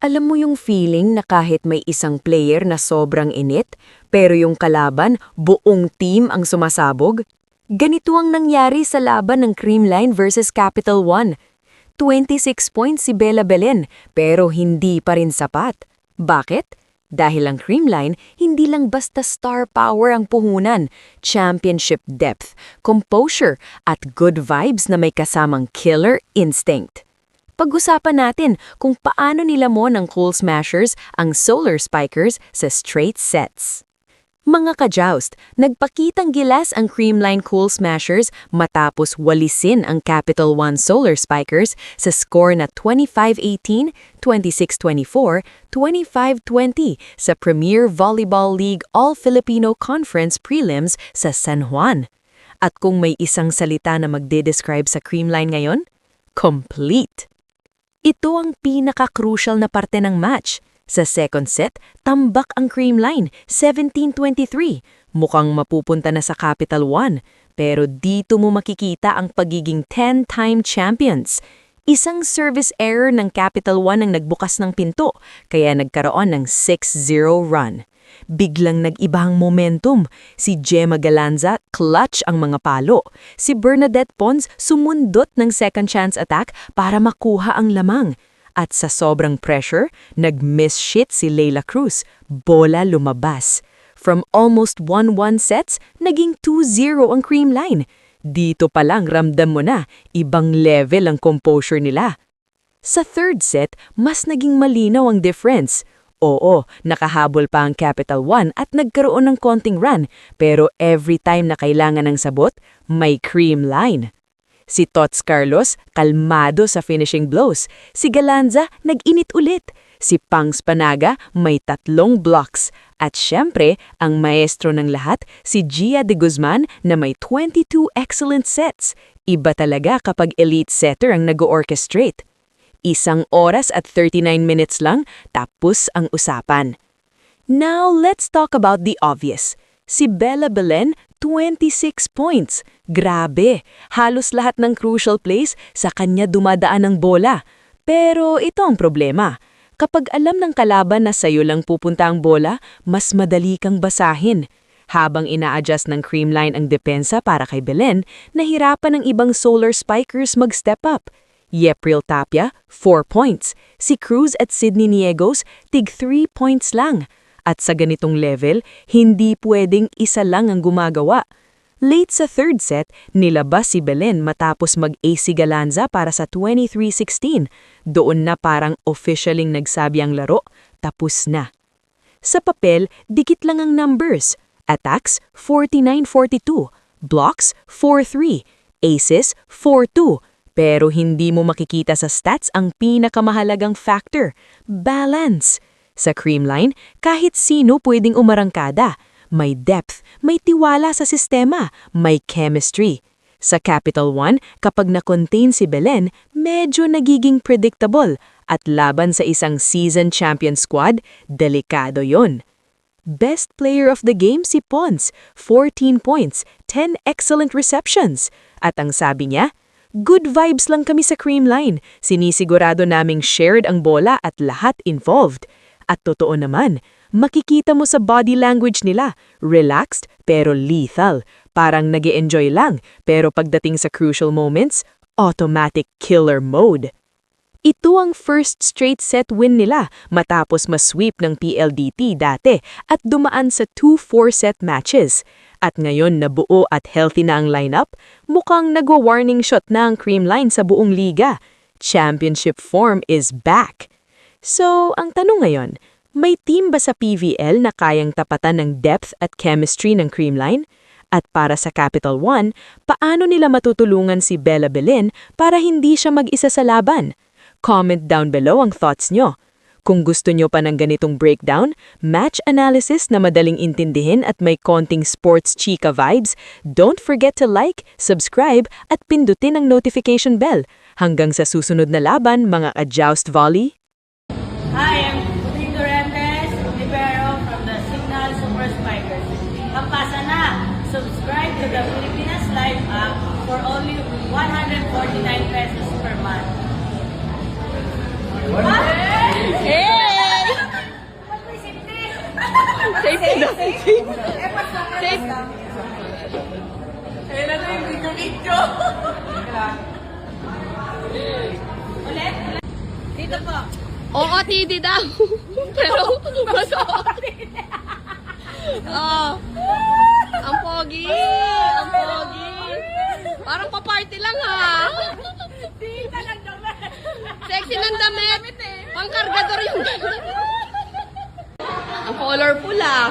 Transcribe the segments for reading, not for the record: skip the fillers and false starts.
Alam mo yung feeling na kahit may isang player na sobrang init, pero yung kalaban, buong team ang sumasabog? Ganito ang nangyari sa laban ng Creamline versus Capital One. 26 points si Bella Belen, pero hindi pa rin sapat. Bakit? Dahil ang Creamline, hindi lang basta star power ang puhunan, championship depth, composure, at good vibes na may kasamang killer instinct. Pag-usapan natin kung paano nilamon ng Cool Smashers ang Solar Spikers sa straight sets. Mga ka-joust, nagpakitang gilas ang Creamline Cool Smashers matapos walisin ang Capital One Solar Spikers sa score na 25-18, 26-24, 25-20 sa Premier Volleyball League All-Filipino Conference Prelims sa San Juan. At kung may isang salita na magde-describe sa Creamline ngayon, complete! Ito ang pinaka-crucial na parte ng match. Sa second set, tambak ang Creamline, 17-23. Mukhang mapupunta na sa Capital One, pero dito mo makikita ang pagiging 10-time champions. Isang service error ng Capital One ang nagbukas ng pinto, kaya nagkaroon ng 6-0 run. Biglang nag-iba ang momentum. Si Gemma Galanza, clutch ang mga palo. Si Bernadette Pons sumundot ng second chance attack para makuha ang lamang. At sa sobrang pressure, nag-miss shit si Leila Cruz. Bola lumabas. From almost 1-1 sets, naging 2-0 ang Creamline. Dito pa lang ramdam mo na, ibang level ang composure nila. Sa third set, mas naging malinaw ang difference. Oo, nakahabol pa ang Capital One at nagkaroon ng konting run, pero every time na kailangan ng sabot, may Creamline. Si Tots Carlos, kalmado sa finishing blows. Si Galanza, nag-init ulit. Si Pangs Panaga, may 3 blocks. At syempre, ang maestro ng lahat, si Gia de Guzman na may 22 excellent sets. Iba talaga kapag elite setter ang nag-orchestrate. 1 oras at 39 minutes lang, tapos ang usapan. Now, let's talk about the obvious. Si Bella Belen, 26 points. Grabe, halos lahat ng crucial plays sa kanya dumadaan ng bola. Pero ito ang problema. Kapag alam ng kalaban na sa'yo lang pupunta ang bola, mas madali kang basahin. Habang ina-adjust ng Creamline ang depensa para kay Belen, nahirapan ng ibang Solar Spikers mag-step up. Yepril Tapia, 4 points. Si Cruz at Sydney Niegos, tig 3 points lang. At sa ganitong level, hindi pwedeng isa lang ang gumagawa. Late sa third set, nilabas si Belen matapos mag-ace si Galanza para sa 23-16. Doon na parang officialing nagsabi ang laro, tapos na. Sa papel, dikit lang ang numbers. Attacks, 49-42. Blocks, 4-3. Aces, 4-2. Pero hindi mo makikita sa stats ang pinakamahalagang factor, balance. Sa Creamline, kahit sino pwedeng umarangkada. May depth, may tiwala sa sistema, may chemistry. Sa Capital One, kapag na-contain si Belen, medyo nagiging predictable at laban sa isang season champion squad, delikado yon. Best player of the game si Pons, 14 points, 10 excellent receptions. At ang sabi niya, good vibes lang kami sa Creamline. Sinisigurado naming shared ang bola at lahat involved. At totoo naman, makikita mo sa body language nila, relaxed pero lethal. Parang nag-e-enjoy lang, pero pagdating sa crucial moments, automatic killer mode. Ito ang first straight set win nila matapos ma-sweep ng PLDT dati at dumaan sa 2-4 set matches. At ngayon na buo at healthy na ang lineup, mukhang nagwa-warning shot na ang Creamline sa buong liga. Championship form is back. So, ang tanong ngayon, may team ba sa PVL na kayang tapatan ng depth at chemistry ng Creamline? At para sa Capital One, paano nila matutulungan si Bella Belen para hindi siya mag-isa sa laban? Comment down below ang thoughts nyo. Kung gusto nyo pa ng ganitong breakdown, match analysis na madaling intindihin at may konting sports chika vibes, don't forget to like, subscribe at pindutin ang notification bell. Hanggang sa susunod na laban, mga ka-joust volley. Hi, I'm Rico Remdes, libero from the Signal Super Spikers. Hampasa na! Subscribe to the Pilipinas Live app for only 149 pesos per month. What? Safe. Ayun na yung video-video. Ulit. Dito po. Oo, tidi daw. Pero, mas ang pogi. Ang pogi. Parang pa-party lang ha. Dito lang naman. Sexy ng damit. Pang-kargador yung damit. Ang colorful ah.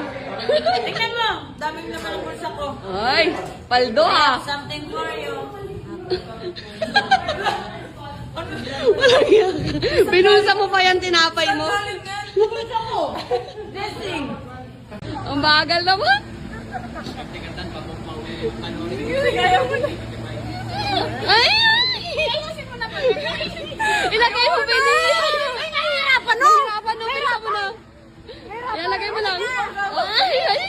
Tingnan mo. Daming naman ang bulsa ko. Ay, paldo ah. Something for you. Walang yan. Binusa mo pa yan, tinapay mo. Bulsa ko. Blessing. Ang bagal naman. Kaya mo na. Ay! Ilagay mo, Bini. Ay, nahihirapan no. Hirapan mo, bilisan mo na. Ilagay mo lang. Ay, ay.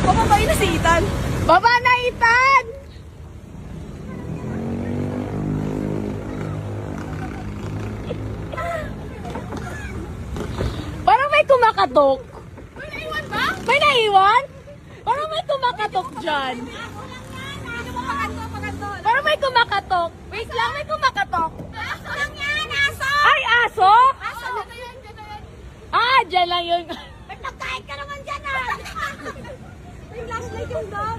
Pababa na si Ethan. Baba na, Ethan! Parang may kumakatok. May naiwan ba? May naiwan? Parang may kumakatok dyan. Parang may kumakatok. Wait lang, may kumakatok. Aso lang yan, aso! Ay, aso? Aso, dito yan, dito yan. Ah, dyan lang yun. May pagkain ka naman dyan ah! May flashlight yung dog.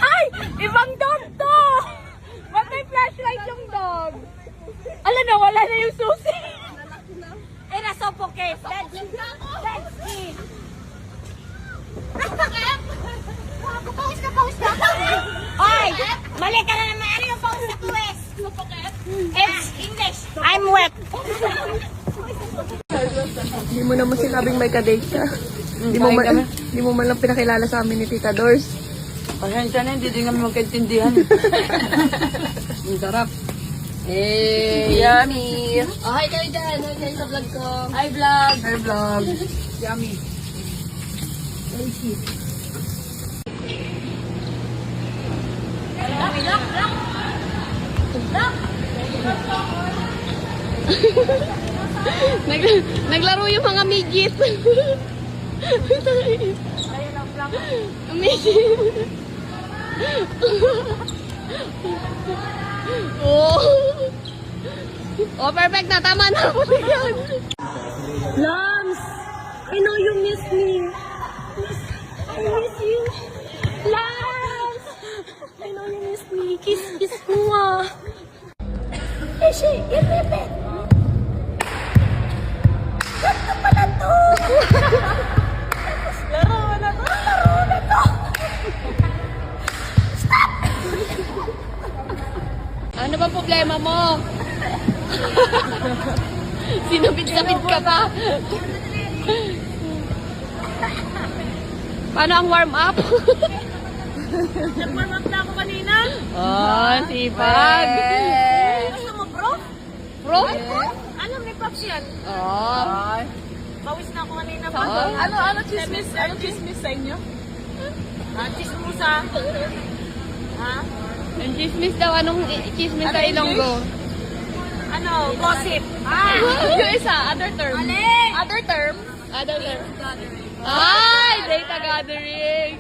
Ay! Ibang dog to! Ba't may flashlight yung dog? Ala na, wala na yung susi. Eh, nasuffocate. Let's eat. Pawis ka, pawis ka. Oy! Mali ka na naman. Ano yung pawis na pawis? It's English. I'm wet. Hindi mo naman sinabing may kadate ka. Hindi mo man lang pinakilala sa amin ni Tita Dors. Pasensya na, hindi din kami magkaintindihan. Ang sarap. Eh, yummy. Oh, hi kayo dyan. Hi kayo sa vlog ko. Hi, vlog. Hi vlog. Yummy. Naglaro yung mga midget. Midget. Oh. Oh, perfect na. Tama na. Yan. Lams! I know you miss me. I miss you. Lams! I know you miss me. Kiss, kiss mo. Ishi, iripit! Ganto pala to! Laro na to! Laro na to! Ano ba problema mo? Sinabit-sabit ka pa. Paano ang warm up? Nag-warm up na ako kanina. Oh, sipag. Gusto mo, bro? Bro? Alam ni Pops yan. Oh. Pawis na ako kanina pa. Oh. Ano chismis? Ano chismis sa inyo? Chismusa. Ha? Ang chismis daw. Anong chismis sa Ilonggo? Ano? Gossip. Yung isa, other term. Other term. Other term. Ay, data gathering.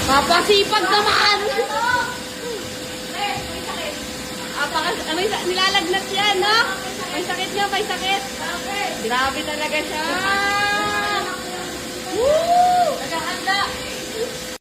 Papasipag naman. Nilalagnas yan, no? May sakit niya, may sakit. Grabe talaga siya.